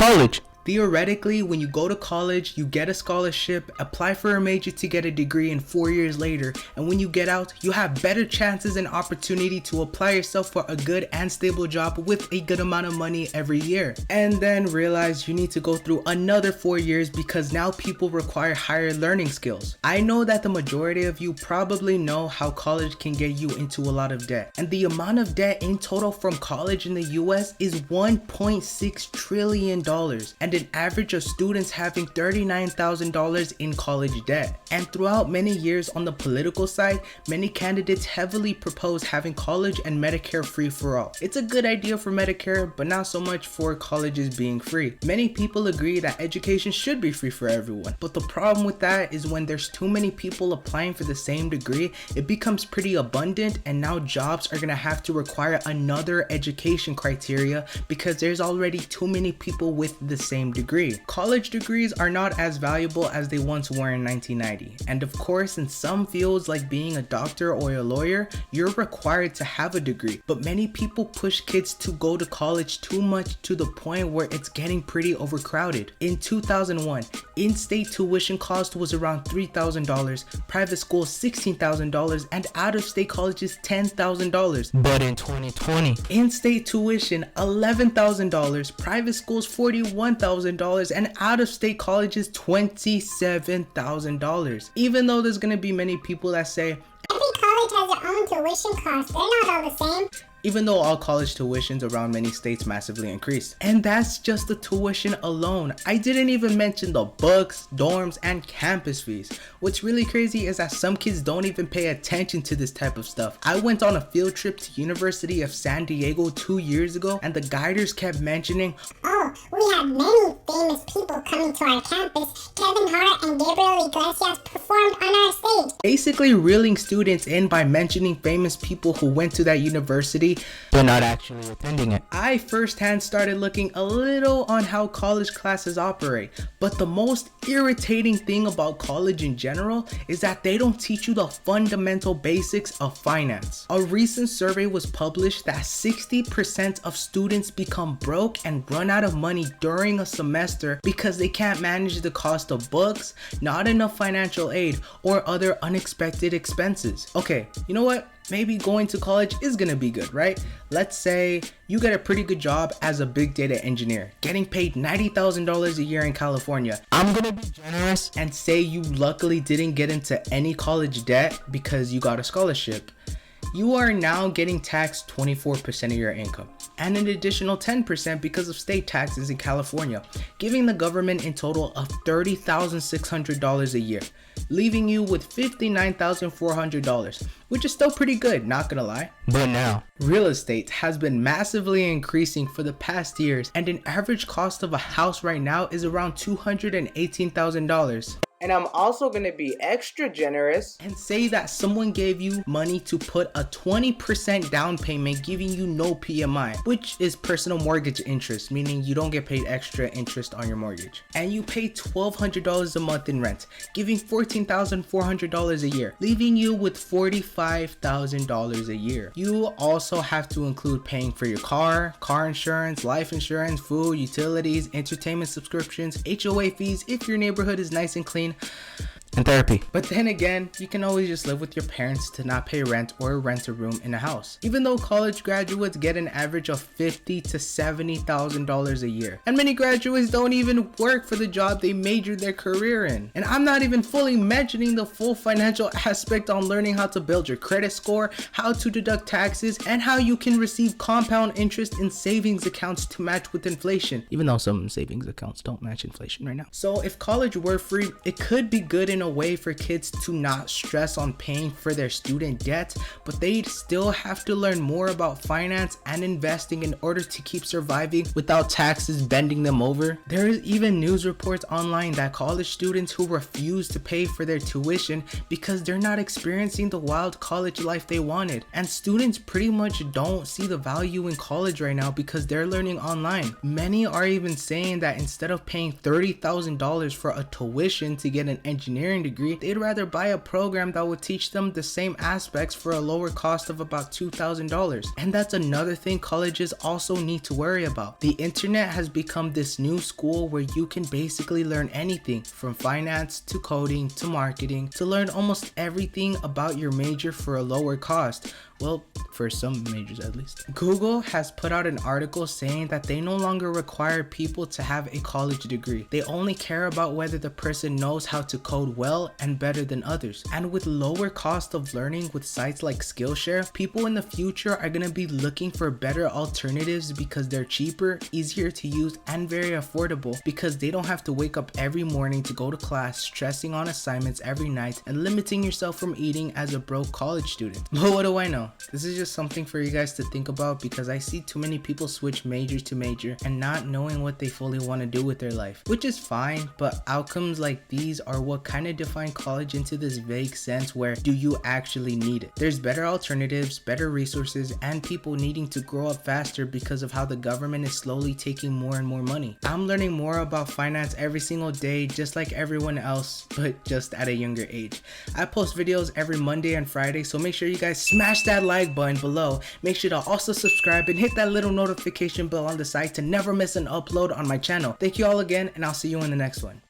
college. Theoretically, when you go to college, you get a scholarship, apply for a major to get a degree, and 4 years later, and when you get out, you have better chances and opportunity to apply yourself for a good and stable job with a good amount of money every year. And then realize you need to go through another 4 years because now people require higher learning skills. I know that the majority of you probably know how college can get you into a lot of debt. And the amount of debt in total from college in the US is $1.6 trillion. And an average of students having $39,000 in college debt. And throughout many years on the political side, many candidates heavily propose having college and Medicare free for all. It's a good idea for Medicare, but not so much for colleges being free. Many people agree that education should be free for everyone, but the problem with that is when there's too many people applying for the same degree, it becomes pretty abundant, and now jobs are gonna have to require another education criteria because there's already too many people with the same degree. College degrees are not as valuable as they once were in 1990. And of course, in some fields like being a doctor or a lawyer, you're required to have a degree. But many people push kids to go to college too much to the point where it's getting pretty overcrowded. In 2001, in-state tuition cost was around $3,000, private schools $16,000, and out-of-state colleges $10,000. But in 2020, in-state tuition $11,000, private schools $41,000, and out-of-state colleges $27,000. Even though there's gonna be many people that say every college has their own tuition costs, they're not all the same. Even though all college tuitions around many states massively increased. And that's just the tuition alone. I didn't even mention the books, dorms, and campus fees. What's really crazy is that some kids don't even pay attention to this type of stuff. I went on a field trip to University of San Diego 2 years ago, and the guiders kept mentioning, oh, we had many famous people coming to our campus. Kevin Hart and Gabriel Iglesias performed on our stage. Basically reeling students in by mentioning famous people who went to that university, but not actually attending it. I firsthand started looking a little on how college classes operate, but the most irritating thing about college in general is that they don't teach you the fundamental basics of finance. A recent survey was published that 60% of students become broke and run out of money during a semester because they can't manage the cost of books, not enough financial aid, or other unexpected expenses. Okay, you know what? Maybe going to college is gonna be good, right? Let's say you get a pretty good job as a big data engineer, getting paid $90,000 a year in California. I'm gonna be generous and say you luckily didn't get into any college debt because you got a scholarship. You are now getting taxed 24% of your income and an additional 10% because of state taxes in California, giving the government in total of $30,600 a year, leaving you with $59,400, which is still pretty good, not gonna lie. But now, real estate has been massively increasing for the past years, and an average cost of a house right now is around $218,000. And I'm also gonna be extra generous and say that someone gave you money to put a 20% down payment, giving you no PMI, which is personal mortgage interest, meaning you don't get paid extra interest on your mortgage. And you pay $1,200 a month in rent, giving $14,400 a year, leaving you with $45,000 a year. You also have to include paying for your car insurance, life insurance, food, utilities, entertainment subscriptions, HOA fees if your neighborhood is nice and clean, and therapy. But then again, you can always just live with your parents to not pay rent or rent a room in a house. Even though college graduates get an average of $50,000 to $70,000 a year. And many graduates don't even work for the job they majored their career in. And I'm not even fully mentioning the full financial aspect on learning how to build your credit score, how to deduct taxes, and how you can receive compound interest in savings accounts to match with inflation. Even though some savings accounts don't match inflation right now. So if college were free, it could be good in a way for kids to not stress on paying for their student debt, but they'd still have to learn more about finance and investing in order to keep surviving without taxes bending them over. There is even news reports online that college students who refuse to pay for their tuition because they're not experiencing the wild college life they wanted. And students pretty much don't see the value in college right now because they're learning online. Many are even saying that instead of paying $30,000 for a tuition to get an engineering engineering degree, they'd rather buy a program that would teach them the same aspects for a lower cost of about $2,000. And that's another thing colleges also need to worry about. The internet has become this new school where you can basically learn anything from finance to coding to marketing, to learn almost everything about your major for a lower cost. Well, for some majors at least. Google has put out an article saying that they no longer require people to have a college degree. They only care about whether the person knows how to code well and better than others. And with lower cost of learning with sites like Skillshare, people in the future are going to be looking for better alternatives because they're cheaper, easier to use, and very affordable, because they don't have to wake up every morning to go to class, stressing on assignments every night, and limiting yourself from eating as a broke college student. But what do I know? This is just something for you guys to think about, because I see too many people switch major to major and not knowing what they fully want to do with their life, which is fine, but outcomes like these are what kind of define college into this vague sense where do you actually need it? There's better alternatives, better resources, and people needing to grow up faster because of how the government is slowly taking more and more money. I'm learning more about finance every single day, just like everyone else, but just at a younger age. I post videos every Monday and Friday, so make sure you guys smash that like button below. Make sure to also subscribe and hit that little notification bell on the side to never miss an upload on my channel. Thank you all again, and I'll see you in the next one.